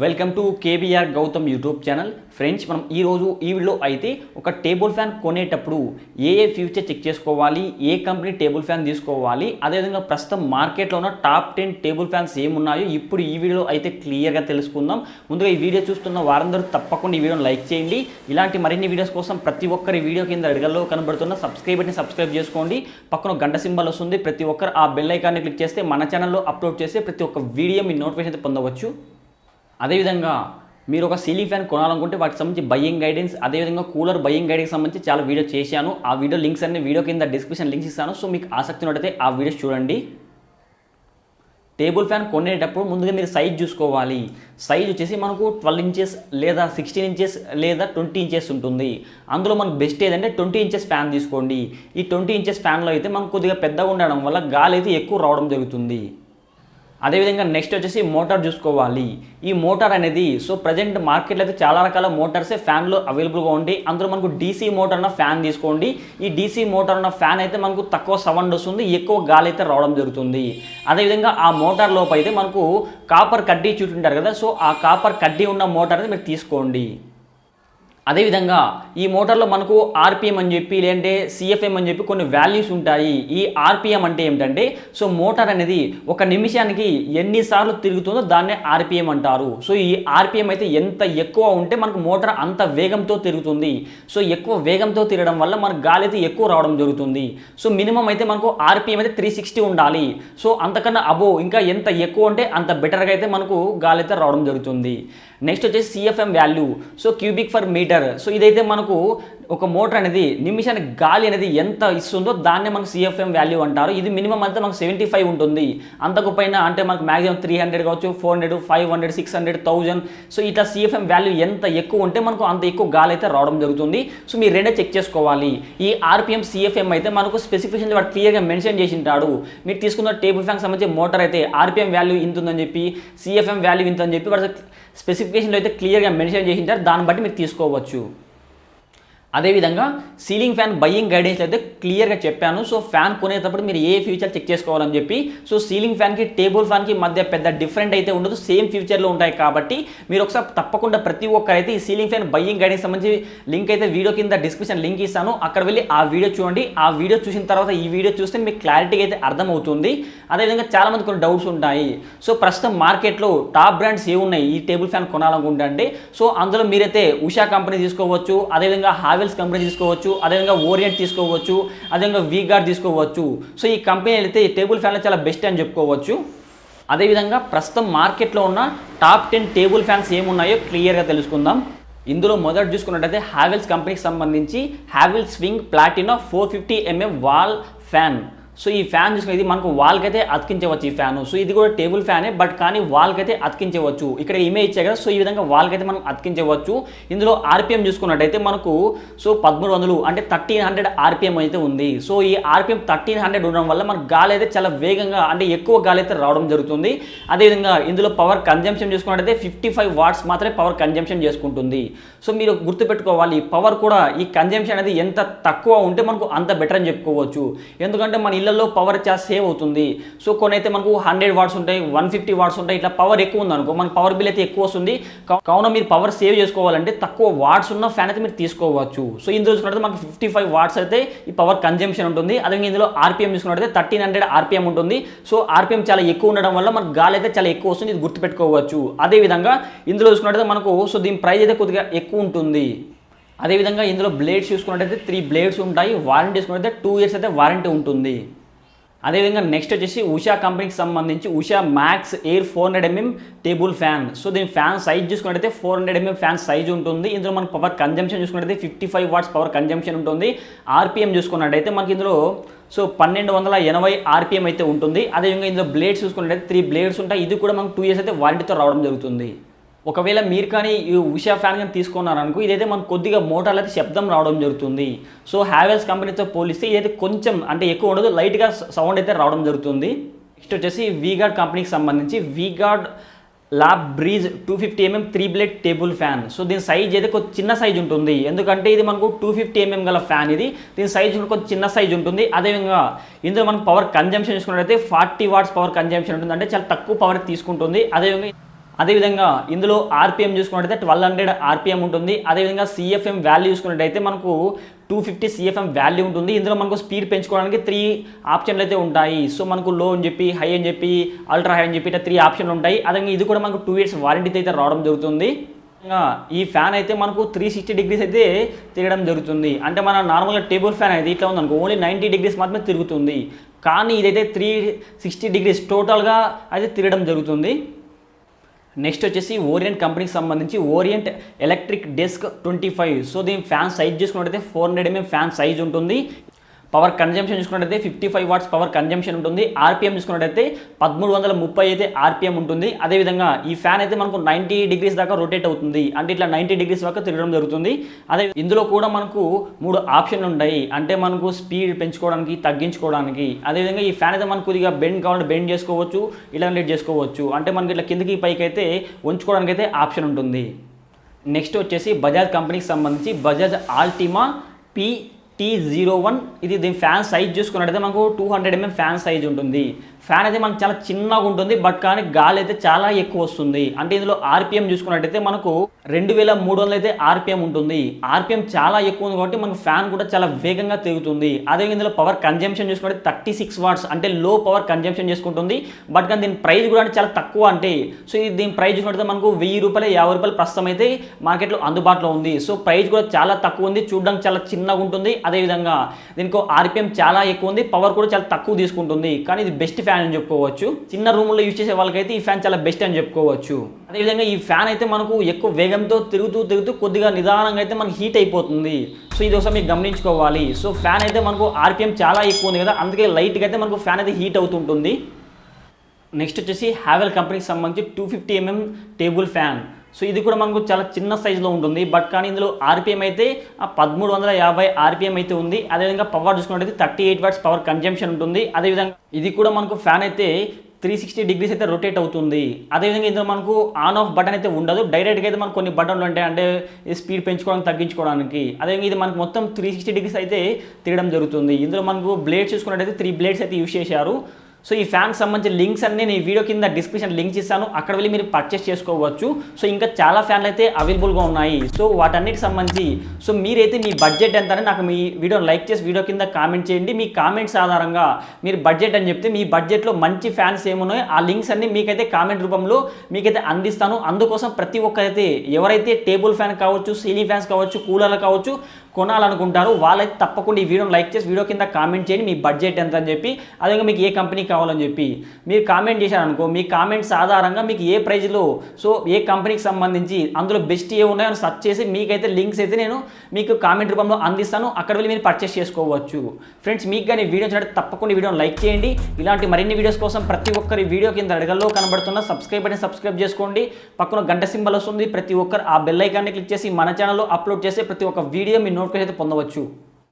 Welcome to KBR Gautam YouTube channel. Friends, మనం ఈరోజు ఈ వీడియోలో అయితే ఒక టేబుల్ ఫ్యాన్ కొనేటప్పుడు ఏ ఫ్యూచర్ చెక్ చేసుకోవాలి, ఏ కంపెనీ టేబుల్ ఫ్యాన్ తీసుకోవాలి, అదేవిధంగా ప్రస్తుతం మార్కెట్లో ఉన్న టాప్ 10 టేబుల్ ఫ్యాన్స్ ఏమున్నాయో ఇప్పుడు ఈ వీడియోలో అయితే క్లియర్గా తెలుసుకుందాం. ముందుగా ఈ వీడియో చూస్తున్న వారందరూ తప్పకుండా ఈ వీడియోని లైక్ చేయండి. ఇలాంటి మరిన్ని వీడియోస్ కోసం ప్రతి ఒక్కరి వీడియో కింద అడగల్లో కనబడుతున్న సబ్స్క్రైబ్ బటన్ సబ్స్క్రైబ్ చేసుకోండి. పక్కన గంట సింబల్ వస్తుంది, ప్రతి ఒక్కరు ఆ బెల్ ఐకాన్ని క్లిక్ చేస్తే మన ఛానల్లో అప్లోడ్ చేసే ప్రతి ఒక్క వీడియో మీ నోటిఫికేషన్ అయితే పొందవచ్చు. అదేవిధంగా మీరు ఒక సీలింగ్ ఫ్యాన్ కొనాలనుకుంటే వాటికి సంబంధించి బయ్యింగ్ గైడెన్స్, అదేవిధంగా కూలర్ బయ్యింగ్ గైడెన్స్ సంబంధించి చాలా వీడియో చేశాను. ఆ వీడియో లింక్స్ అన్ని వీడియో కింద డిస్క్రిప్షన్ లింక్స్ ఇస్తాను. సో మీకు ఆసక్తి ఉన్నట్టయితే ఆ వీడియోస్ చూడండి. టేబుల్ ఫ్యాన్ కొనేటప్పుడు ముందుగా మీరు సైజ్ చూసుకోవాలి. సైజ్ వచ్చేసి మనకు 12 ఇంచెస్ లేదా 16 ఇంచెస్ లేదా 20 ఇంచెస్ ఉంటుంది. అందులో మనకు బెస్ట్ ఏదంటే 20 ఇంచెస్ ఫ్యాన్ తీసుకోండి. ఈ 20 ఇంచెస్ ఫ్యాన్లో అయితే మనకు కొద్దిగా పెద్దగా ఉండడం వల్ల గాలి అయితే ఎక్కువ రావడం జరుగుతుంది. అదేవిధంగా నెక్స్ట్ వచ్చేసి మోటార్ చూసుకోవాలి. ఈ మోటార్ అనేది ప్రజెంట్ మార్కెట్లో అయితే చాలా రకాల మోటార్సే ఫ్యాన్లో అవైలబుల్గా ఉండి అందులో మనకు డీసీ మోటార్ ఉన్న ఫ్యాన్ తీసుకోండి. ఈ డీసీ మోటార్ ఉన్న ఫ్యాన్ అయితే మనకు తక్కువ సౌండ్ వస్తుంది, ఎక్కువ గాలి అయితే రావడం జరుగుతుంది. అదేవిధంగా ఆ మోటార్ లోపు అయితే మనకు కాపర్ కడ్డీ చుట్టుంటారు కదా, ఆ కాపర్ కడ్డీ ఉన్న మోటార్ అయితే మీరు తీసుకోండి. అదేవిధంగా ఈ మోటార్లో మనకు ఆర్పిఎం అని చెప్పి లేదంటే సిఎఫ్ఎం అని చెప్పి కొన్ని వాల్యూస్ ఉంటాయి. ఈ ఆర్పిఎం అంటే ఏమిటంటే మోటార్ అనేది ఒక నిమిషానికి ఎన్నిసార్లు తిరుగుతుందో దాన్నే ఆర్పిఎం అంటారు. ఈ ఆర్పిఎం అయితే ఎంత ఎక్కువ ఉంటే మనకు మోటార్ అంత వేగంతో తిరుగుతుంది. ఎక్కువ వేగంతో తిరగడం వల్ల మనకు గాలి అయితే ఎక్కువ రావడం జరుగుతుంది. మినిమం అయితే మనకు ఆర్పిఎం అయితే 360 ఉండాలి. అంతకన్నా అబో ఇంకా ఎంత ఎక్కువ ఉంటే అంత బెటర్గా అయితే మనకు గాలి అయితే రావడం జరుగుతుంది. నెక్స్ట్ వచ్చేసి CFM value, cubic per meter. ఇదైతే మనకు ఒక మోటార్ అనేది నిమిషానికి గాలి అనేది ఎంత ఇస్తుందో దాన్నే మనకు సిఎఫ్ఎం వాల్యూ అంటారు. ఇది మినిమం అంతా మనకు 75 ఉంటుంది. అంతకు పైన అంటే మనకు మ్యాక్సిమం 300 కావచ్చు, 400, 500, 600, 1000. ఇట్లా సిఎఫ్ఎం వాల్యూ ఎంత ఎక్కువ ఉంటే మనకు అంత ఎక్కువ గాలి అయితే రావడం జరుగుతుంది. మీరు రెండే చెక్ చేసుకోవాలి. ఈ ఆర్పిఎం సిఎఫ్ఎం అయితే మనకు స్పెసిఫికేషన్ వాడు క్లియర్గా మెన్షన్ చేసి ఉంటాడు. మీరు తీసుకున్న టేబుల్ ఫ్యాన్ సంబంధించి మోటార్ అయితే ఆర్పిఎం వాల్యూ ఇంత ఉందని చెప్పి, సిఎఫ్ఎం వాల్యూ ఇంత అని చెప్పి వాడు స్పెసిఫికేషన్లో అయితే క్లియర్గా మెన్షన్ చేసి ఉంటారు. దాన్ని బట్టి మీరు తీసుకోవచ్చు. అదేవిధంగా సీలింగ్ ఫ్యాన్ బయ్యింగ్ గైడెన్స్ అయితే క్లియర్గా చెప్పాను. ఫ్యాన్ కొనేటప్పుడు మీరు ఏ ఫ్యూచర్ చెక్ చేసుకోవాలని చెప్పి. సీలింగ్ ఫ్యాన్కి టేబుల్ ఫ్యాన్కి మధ్య పెద్ద డిఫరెంట్ అయితే ఉండదు, సేమ్ ఫ్యూచర్లో ఉంటాయి. కాబట్టి మీరు ఒకసారి తప్పకుండా ప్రతి ఒక్కరైతే ఈ సీలింగ్ ఫ్యాన్ బయ్యింగ్ గైడెన్స్ సంబంధించి లింక్ అయితే వీడియో కింద డిస్క్రిప్షన్ లింక్ ఇస్తాను. అక్కడ వెళ్ళి ఆ వీడియో చూడండి. ఆ వీడియో చూసిన తర్వాత ఈ వీడియో చూస్తే మీకు క్లారిటీగా అయితే అర్థమవుతుంది. అదేవిధంగా చాలామంది కొన్ని డౌట్స్ ఉంటాయి. ప్రస్తుతం మార్కెట్లో టాప్ బ్రాండ్స్ ఏమున్నాయి ఈ టేబుల్ ఫ్యాన్ కొనాలనుకుంటే అంటే అందులో మీరైతే ఉషా కంపెనీ తీసుకోవచ్చు, అదేవిధంగా హావెల్స్ కంపెనీ తీసుకోవచ్చు, అదేవిధంగా ఓరియంట్ తీసుకోవచ్చు, అదేవిధంగా వీగార్డ్ తీసుకోవచ్చు. ఈ కంపెనీలు అయితే ఈ టేబుల్ ఫ్యాన్లు చాలా బెస్ట్ అని చెప్పుకోవచ్చు. అదేవిధంగా ప్రస్తుతం మార్కెట్లో ఉన్న టాప్ 10 టేబుల్ ఫ్యాన్స్ ఏమున్నాయో క్లియర్గా తెలుసుకుందాం. ఇందులో మొదటి చూసుకున్నట్టయితే హావెల్స్ కంపెనీకి సంబంధించి Havells swing Platina 450 mm wall fan. ఈ ఫ్యాన్ చూసుకుని ఇది మనకు వాల్కి అయితే అతికించవచ్చు. ఈ ఫ్యాన్ ఇది కూడా టేబుల్ ఫ్యానే, బట్ కానీ వాల్కి అయితే అతికించవచ్చు. ఇక్కడ ఇమేజ్ ఇచ్చే కదా, ఈ విధంగా వాల్కి అయితే మనం అతికించవచ్చు. ఇందులో ఆర్పిఎం చూసుకున్నట్టయితే మనకు 1300 అంటే 1300 ఆర్పిఎం అయితే ఉంది. ఈ ఆర్పిఎం 1300 ఉండడం వల్ల మనకు గాలి అయితే చాలా వేగంగా అంటే ఎక్కువ గాలి అయితే రావడం జరుగుతుంది. అదేవిధంగా ఇందులో పవర్ కన్జంప్షన్ చూసుకున్నట్టయితే 55 వాట్స్ మాత్రమే పవర్ కన్జంప్షన్ చేసుకుంటుంది. మీరు గుర్తుపెట్టుకోవాలి, పవర్ కూడా ఈ కన్జంప్షన్ అనేది ఎంత తక్కువ ఉంటే మనకు అంత బెటర్ అని చెప్పుకోవచ్చు. ఎందుకంటే మన ఇళ్లలో పవర్ చాలా సేవ్ అవుతుంది. కొన్ని అయితే మనకు 100 వాట్స్ ఉంటాయి, 150 వాట్స్ ఉంటాయి. ఇట్లా పవర్ ఎక్కువ ఉందనుకో మనకు పవర్ బిల్ అయితే ఎక్కువ వస్తుంది. కావున మీరు పవర్ సేవ్ చేసుకోవాలంటే తక్కువ వాట్స్ ఉన్న ఫ్యాన్ అయితే మీరు తీసుకోవచ్చు. ఇందులో చూసుకున్నట్లయితే మనకు 55 వాట్స్ అయితే ఈ పవర్ కన్జంప్షన్ ఉంటుంది. అదేవిధంగా ఇందులో ఆర్పిఎం చూసుకున్నట్లయితే 1300 ఆర్పిఎం ఉంటుంది. ఆర్పిఎం చాలా ఎక్కువ ఉండడం వల్ల మనకు గాలి అయితే చాలా ఎక్కువ వస్తుంది. ఇది గుర్తుపెట్టుకోవచ్చు. అదేవిధంగా ఇందులో చూసుకున్నట్లయితే మనకు దీని ప్రైస్ అయితే కొద్దిగా ఎక్కువ ఉంటుంది. అదేవిధంగా ఇందులో బ్లేడ్స్ చూసుకున్నట్టయితే 3 బ్లేడ్స్ ఉంటాయి. వారంటీ చూసుకున్నట్టయితే 2 years అయితే వారంటీ ఉంటుంది. అదేవిధంగా నెక్స్ట్ వచ్చేసి ఉషా కంపెనీకి సంబంధించి Usha max air 400 mm table fan. దీని ఫ్యాన్ సైజ్ చూసుకున్నట్టయితే 400 mm ఫ్యాన్ సైజ్ ఉంటుంది. ఇందులో మనకు పవర్ కన్జంప్షన్ చూసుకున్నట్టయితే 55 వాట్స్ పవర్ కన్జంప్షన్ ఉంటుంది. ఆర్పిఎం చూసుకున్నట్టయితే మనకి ఇందులో 1280 ఆర్పిఎం అయితే ఉంటుంది. అదేవిధంగా ఇందులో బ్లేడ్స్ చూసుకున్నట్టయితే 3 బ్లేడ్స్ ఉంటాయి. ఇది కూడా మనకు 2 years అయితే వారంటీతో రావడం జరుగుతుంది. ఒకవేళ మీరు కానీ ఈ ఉషా ఫ్యాన్ కానీ తీసుకున్నారనుకో ఇదైతే మనకు కొద్దిగా మోటార్లు అయితే శబ్దం రావడం జరుగుతుంది. హావెల్స్ కంపెనీతో పోలిస్తే ఇదైతే కొంచెం అంటే ఎక్కువ ఉండదు, లైట్గా సౌండ్ అయితే రావడం జరుగుతుంది. నెక్స్ట్ వచ్చేసి వీగార్డ్ కంపెనీకి సంబంధించి V Guard lab breeze 250 mm 3 blade table fan. దీని సైజ్ అయితే కొంచెం చిన్న సైజ్ ఉంటుంది. ఎందుకంటే ఇది మనకు 250 mm గల ఫ్యాన్. దీని సైజ్ కొంచెం చిన్న సైజ్ ఉంటుంది. అదేవిధంగా ఇందులో మనకు పవర్ కన్జంప్షన్ చూసుకున్నట్లయితే 40 వాట్స్ పవర్ కన్జంప్షన్ ఉంటుంది. అంటే చాలా తక్కువ పవర్ తీసుకుంటుంది. అదేవిధంగా అదేవిధంగా ఇందులో ఆర్పిఎం చూసుకున్నట్టయితే 1200 ఆర్పిఎం ఉంటుంది. అదేవిధంగా సిఎఫ్ఎం వాల్యూ చూసుకున్నట్టయితే మనకు 250 సిఎఫ్ఎం వాల్యూ ఉంటుంది. ఇందులో మనకు స్పీడ్ పెంచుకోవడానికి 3 ఆప్షన్లు అయితే ఉంటాయి. సో మనకు లో అని చెప్పి, హై అని చెప్పి, అల్ట్రా హై అని చెప్పి ఇట్లా 3 ఆప్షన్లు ఉంటాయి. అదేవిధంగా ఇది కూడా మనకు 2 ఇయర్స్ వారంటీతో అయితే రావడం జరుగుతుంది. ఈ ఫ్యాన్ అయితే మనకు 360 డిగ్రీస్ అయితే తిరగడం జరుగుతుంది. అంటే మన నార్మల్గా టేబుల్ ఫ్యాన్ అయితే ఇట్లా ఉందనుకో ఓన్లీ 90 డిగ్రీస్ మాత్రమే తిరుగుతుంది. కానీ ఇదైతే 360 డిగ్రీస్ టోటల్గా అయితే తిరగడం జరుగుతుంది. నెక్స్ట్ వచ్చేసి ఓరియంట్ కంపెనీకి సంబంధించి ఓరియంట్ ఎలక్ట్రిక్ డెస్క్ 25. సో దీని ఫ్యాన్ సైజ్ చూసుకున్నట్టయితే 400 mm ఫ్యాన్ సైజ్ ఉంటుంది. పవర్ కన్జంప్షన్ చూసుకున్నట్టయితే 55 వాట్స్ పవర్ కన్జంప్షన్ ఉంటుంది. ఆర్పిఎం చూసుకున్నట్టయితే 1330 అయితే ఆర్పిఎం ఉంటుంది. అదేవిధంగా ఈ ఫ్యాన్ అయితే మనకు 90 డిగ్రీస్ దాకా రొటేట్ అవుతుంది. అంటే ఇట్లా 90 డిగ్రీస్ దాకా తిరగడం జరుగుతుంది. అదే ఇందులో కూడా మనకు 3 ఆప్షన్లు ఉంటాయి. అంటే మనకు స్పీడ్ పెంచుకోవడానికి, తగ్గించుకోవడానికి. అదేవిధంగా ఈ ఫ్యాన్ అయితే మనకు కొద్దిగా బెండ్ కావాలంటే బెండ్ చేసుకోవచ్చు, ఇలాంటి చేసుకోవచ్చు. అంటే మనకి ఇట్లా కిందకి పైకి అయితే ఉంచుకోవడానికి అయితే ఆప్షన్ ఉంటుంది. నెక్స్ట్ వచ్చేసి బజాజ్ కంపెనీకి సంబంధించి బజాజ్ ఆల్టిమా PT01. ఇది దీని ఫ్యాన్ సైజ్ చూసుకున్నట్టయితే మనకు 200 mm ఫ్యాన్ సైజ్ ఉంటుంది. ఫ్యాన్ అయితే మనకు చాలా చిన్నగా ఉంటుంది, బట్ కానీ గాలి అయితే చాలా ఎక్కువ వస్తుంది. అంటే ఇందులో ఆర్పిఎం చూసుకున్నట్టయితే మనకు 2300 అయితే ఆర్పిఎం ఉంటుంది. ఆర్పిఎం చాలా ఎక్కువ ఉంది కాబట్టి మనకు ఫ్యాన్ కూడా చాలా వేగంగా తిరుగుతుంది. అదే ఇందులో పవర్ కన్జంప్షన్ చూసుకుంటే 36 వాట్స్ అంటే లో పవర్ కన్జంప్షన్ చేసుకుంటుంది. బట్ కానీ దీని ప్రైస్ కూడా చాలా తక్కువ. అంటే సో ఇది దీని ప్రైస్ చూసుకుంటే మనకు 1000 రూపాయలు 50 రూపాయలు ప్రస్తుతం అయితే మార్కెట్లో అందుబాటులో ఉంది. సో ప్రైస్ కూడా చాలా తక్కువ ఉంది, చూడడానికి చాలా చిన్నగా ఉంటుంది. అదేవిధంగా దీనికి ఆర్పిఎం చాలా ఎక్కువ ఉంది, పవర్ కూడా చాలా తక్కువ తీసుకుంటుంది. కానీ ఇది బెస్ట్ ఫ్యాన్ అని చెప్పుకోవచ్చు. చిన్న రూముల్లో యూజ్ చేసే వాళ్ళకైతే ఈ ఫ్యాన్ చాలా బెస్ట్ అని చెప్పుకోవచ్చు. అదేవిధంగా ఈ ఫ్యాన్ అయితే మనకు ఎక్కువ వేగంతో తిరుగుతూ కొద్దిగా నిదానంగా అయితే మనకు హీట్ అయిపోతుంది. సో ఇది ఒకసారి మీరు గమనించుకోవాలి. సో ఫ్యాన్ అయితే మనకు ఆర్పిఎం చాలా ఎక్కువ ఉంది కదా, అందుకే లైట్గా అయితే మనకు ఫ్యాన్ అయితే హీట్ అవుతుంటుంది. నెక్స్ట్ వచ్చేసి హ్యావెల్ కంపెనీకి సంబంధించి 250 mm టేబుల్ ఫ్యాన్. సో ఇది కూడా మనకు చాలా చిన్న సైజులో ఉంటుంది. బట్ కానీ ఇందులో ఆర్పిఎం అయితే 1350 ఆర్పిఎం అయితే ఉంది. అదేవిధంగా పవర్ చూసుకున్నట్టయితే 38 వాట్స్ పవర్ కన్జంప్షన్ ఉంటుంది. అదేవిధంగా ఇది కూడా మనకు ఫ్యాన్ అయితే 360 డిగ్రీస్ అయితే రొటేట్ అవుతుంది. అదేవిధంగా ఇందులో మనకు ఆన్ ఆఫ్ బటన్ అయితే ఉండదు. డైరెక్ట్గా అయితే మనకు కొన్ని బటన్లు ఉంటాయి, అంటే స్పీడ్ పెంచుకోవడానికి, తగ్గించుకోవడానికి. అదేవిధంగా ఇది మనకు మొత్తం 360 డిగ్రీస్ అయితే తిరగడం జరుగుతుంది. ఇందులో మనకు బ్లేడ్స్ చూసుకున్నట్టయితే 3 బ్లేడ్స్ అయితే యూజ్ చేశారు. సో ఈ ఫ్యాన్కి సంబంధించిన లింక్స్ అన్నీ నేను ఈ వీడియో కింద డిస్క్రిప్షన్ లింక్స్ ఇస్తాను, అక్కడ వెళ్ళి మీరు పర్చేస్ చేసుకోవచ్చు. సో ఇంకా చాలా ఫ్యాన్లు అయితే అవైలబుల్గా ఉన్నాయి. సో వాటన్నిటికి సంబంధించి సో మీరైతే మీ బడ్జెట్ ఎంత అని నాకు మీ వీడియోని లైక్ చేసి వీడియో కింద కామెంట్ చేయండి. మీ కామెంట్స్ ఆధారంగా మీరు బడ్జెట్ అని చెప్తే మీ బడ్జెట్లో మంచి ఫ్యాన్స్ ఏమున్నాయో ఆ లింక్స్ అన్ని మీకైతే కామెంట్ రూపంలో మీకైతే అందిస్తాను. అందుకోసం ప్రతి ఒక్కరైతే ఎవరైతే టేబుల్ ఫ్యాన్ కావచ్చు, సీలింగ్ ఫ్యాన్స్ కావచ్చు, కూలర్లు కావచ్చు కొనాలనుకుంటారు వాళ్ళైతే తప్పకుండా ఈ వీడియోని లైక్ చేసి వీడియో కింద కామెంట్ చేయండి మీ బడ్జెట్ ఎంత అని చెప్పి, అదేవిధంగా మీకు ఏ కంపెనీ కావాలని చెప్పి మీరు కామెంట్ చేశారనుకో, మీ కామెంట్స్ ఆధారంగా మీకు ఏ ప్రైజ్లో సో ఏ కంపెనీకి సంబంధించి అందులో బెస్ట్ ఏ ఉన్నాయో అని సెర్చ్ చేసి మీకైతే లింక్స్ అయితే నేను మీకు కామెంట్ రూపంలో అందిస్తాను, అక్కడ వెళ్ళి మీరు పర్చేస్ చేసుకోవచ్చు. ఫ్రెండ్స్ మీకు కానీ వీడియో చూడండి, తప్పకుండా ఈ వీడియోని లైక్ చేయండి. ఇలాంటి మరిన్ని వీడియోస్ కోసం ప్రతి ఒక్కరి వీడియో కింద అడగల్లో కనబడుతున్న సబ్స్క్రైబ్ అని సబ్స్క్రైబ్ చేసుకోండి. పక్కన గంట సింబల్ వస్తుంది, ప్రతి ఒక్కరు ఆ బెల్ ఐకాన్ని క్లిక్ చేసి మన ఛానల్లో అప్లోడ్ చేసే ప్రతి ఒక్క వీడియో మీ నోటిఫికేషన్ అయితే పొందవచ్చు.